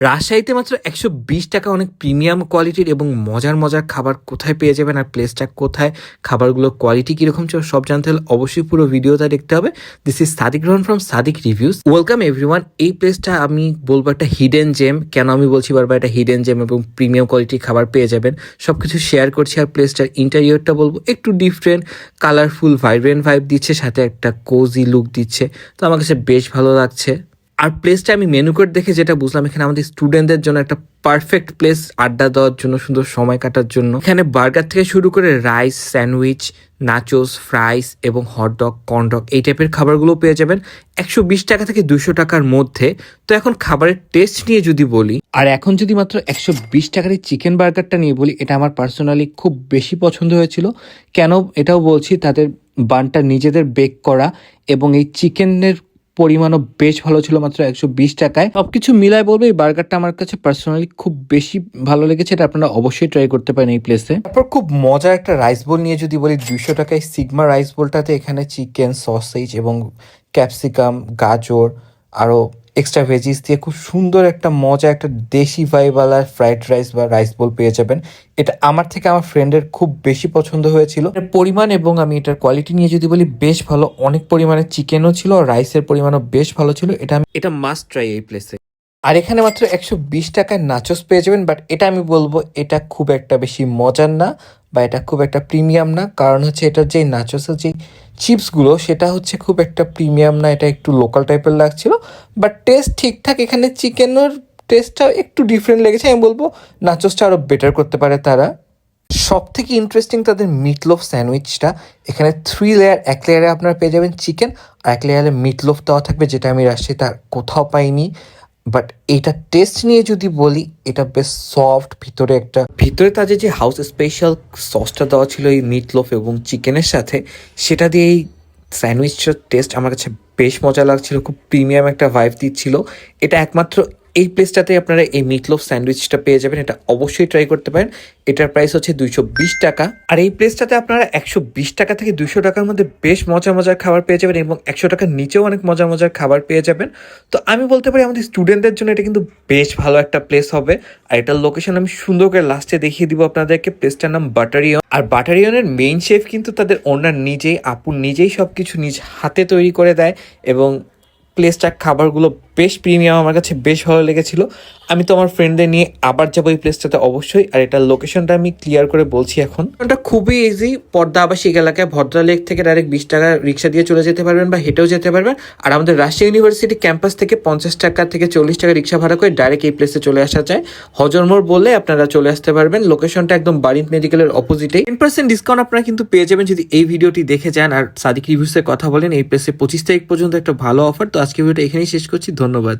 রাজশাহীতে মাত্র ১২০ টাকা অনেক প্রিমিয়াম কোয়ালিটির এবং মজার খাবার কোথায় পেয়ে যাবেন আর প্লেসটা কোথায়, খাবারগুলোর কোয়ালিটি কিরকম ছিল সব জানতে হলে অবশ্যই পুরো ভিডিওটা দেখতে হবে। This is Sadiq Rahman from Sadiq Reviews. Welcome everyone. এই প্লেসটা আমি বলবো একটা হিডেন জেম। কেন আমি বলছি বারবার একটা হিডেন জেম এবং প্রিমিয়াম কোয়ালিটির খাবার পেয়ে যাবেন, সবকিছু শেয়ার করছি। আর প্লেসটার ইন্টেরিয়রটা বলবো একটু ডিফারেন্ট, কালারফুল, ভাইব্রেন্ট ভাইব দিচ্ছে, সাথে একটা কোজি লুক দিচ্ছে। তো আমার কাছে বেশ ভালো লাগছে। আর প্লেসটা আমি মেনু কোড দেখে যেটা বুঝলাম, এখানে আমাদের স্টুডেন্টদের জন্য একটা পারফেক্ট প্লেস, আড্ডা দেওয়ার জন্য, সুন্দর সময় কাটার জন্য। এখানে বার্গার থেকে শুরু করে রাইস, স্যান্ডউইচ, নাচোস, ফ্রাইস এবং হটডগ, কর্নডগ এই টাইপের খাবারগুলো পেয়ে যাবেন ১২০ টাকা থেকে ২০০ টাকার মধ্যে। তো এখন খাবারের টেস্ট নিয়ে যদি বলি, আর এখন যদি মাত্র ১২০ টাকার এই চিকেন বার্গারটা নিয়ে বলি, এটা আমার পার্সোনালি খুব বেশি পছন্দ হয়েছিল। কেন এটাও বলছি, তাদের বানটা নিজেদের বেক করা এবং এই চিকেনের পরিমাণও বেশ ভালো ছিল মাত্র ১২০ টাকায়। সবকিছু মিলায় বলবো এই বার্গারটা আমার কাছে পার্সোনালি খুব বেশি ভালো লেগেছে। এটা আপনারা অবশ্যই ট্রাই করতে পারেন এই প্লেসে। তারপর খুব মজার একটা রাইস বোল নিয়ে যদি বলি, ২০০ টাকায় সিগমা রাইস বোলটাতে এখানে চিকেন, সসেজ এবং ক্যাপসিকাম, গাজর আরও এক্সট্রা ভেজিস দিয়ে খুব সুন্দর একটা মজা, একটা দেশি ভাইবালা ফ্রাইড রাইস বা রাইস বোল পেয়ে যাবেন। এটা আমার থেকে আমার ফ্রেন্ডের খুব বেশি পছন্দ হয়েছিল। এর পরিমাণ এবং আমি এটার কোয়ালিটি নিয়ে যদি বলি, বেশ ভালো। অনেক পরিমাণে চিকেনও ছিল আর রাইসের পরিমাণও বেশ ভালো ছিল। এটা মাস্ট ট্রাই এই প্লেসে। আর এখানে মাত্র ১২০ টাকায় নাচোস পেয়ে যাবেন, বাট এটা আমি বলবো এটা খুব একটা বেশি মজার না বা এটা খুব একটা প্রিমিয়াম না। কারণ হচ্ছে এটার যে নাচোসের যে চিপসগুলো সেটা হচ্ছে খুব একটা প্রিমিয়াম না, এটা একটু লোকাল টাইপের লাগছিল। বাট টেস্ট ঠিকঠাক। এখানে চিকেনের টেস্টটা একটু ডিফারেন্ট লেগেছে। আমি বলবো নাচোসটা আরও বেটার করতে পারে তারা। সব থেকে ইন্টারেস্টিং তাদের মিটলোফ স্যান্ডউইচটা। এখানে 3 লেয়ার, এক লেয়ারে আপনারা পেয়ে যাবেন চিকেন আর এক লেয়ারে মিটলোফ দেওয়া থাকবে, যেটা আমি রাজশাহীতে আর কোথাও পাইনি। বাট এইটা টেস্ট নিয়ে যদি বলি, এটা বেশ সফট, ভিতরে তাদের যে হাউস স্পেশাল সসটা দেওয়া ছিল এই মিটলোফ এবং চিকেনের সাথে, সেটা দিয়ে এই স্যান্ডউইচটার টেস্ট আমার কাছে বেশ মজা লাগছিল। খুব প্রিমিয়াম একটা ভাইব দিচ্ছিল। এটা একমাত্র এই প্লেসটাতে আপনারা এই মিটলোফ স্যান্ডউইচটা পেয়ে যাবেন। এটা অবশ্যই ট্রাই করতে পারেন। এটার প্রাইস হচ্ছে ২২০ টাকা। আর এই প্লেসটাতে আপনারা ১২০ টাকা থেকে ২০০ টাকার মধ্যে বেশ মজার খাবার পেয়ে যাবেন এবং ১০০ টাকার নিচেও অনেক মজার খাবার পেয়ে যাবেন। তো আমি বলতে পারি আমাদের স্টুডেন্টদের জন্য এটা কিন্তু বেশ ভালো একটা প্লেস হবে। আর এটার লোকেশন আমি সুন্দর করে লাস্টে দেখিয়ে দিব আপনাদেরকে। প্লেসটার নাম বাটারিয়ন। আর বাটারিয়নের মেইন শেফ কিন্তু তাদের ওনার নিজেই, আপু নিজেই সব কিছু নিজ হাতে তৈরি করে দেয় এবং প্লেসটার খাবারগুলো বেশ প্রিমিয়াম, আমার কাছে বেশ ভালো লেগেছিল। আমি তো আমার ফ্রেন্ডদের নিয়ে আবার যাবো এই প্লেসটাতে অবশ্যই। আর এটার লোকেশনটা আমি ক্লিয়ার করে বলছি এখন। এটা খুবই ইজি। পদ্মা আবাসিক এলাকায় ভদ্রা লেক থেকে ডাইরেক্ট ২০ টাকা রিক্সা দিয়ে চলে যেতে পারবেন বা হেঁটেও যেতে পারবেন। আর আমাদের রাজশাহী ইউনিভার্সিটি ক্যাম্পাস থেকে ৫০ টাকা থেকে ৪০ টাকা রিক্সা ভাড়া করে ডাইরেক্ট এই প্লেসে চলে আসা যায়। হজরমোড় বললে আপনারা চলে আসতে পারবেন। লোকেশনটা একদম বারিন্দ মেডিকেলের অপোজিটে। 10% ডিসকাউন্ট আপনারা কিন্তু পেয়ে যাবেন যদি এই ভিডিওটি দেখে যান আর সাদিক রিভিউসের কথা বলেন। এই প্লেসে ২৫ তারিখ পর্যন্ত একটা ভালো অফার। তো আজকে ভিডিওটা এখানেই শেষ করছি। ধন্যবাদ।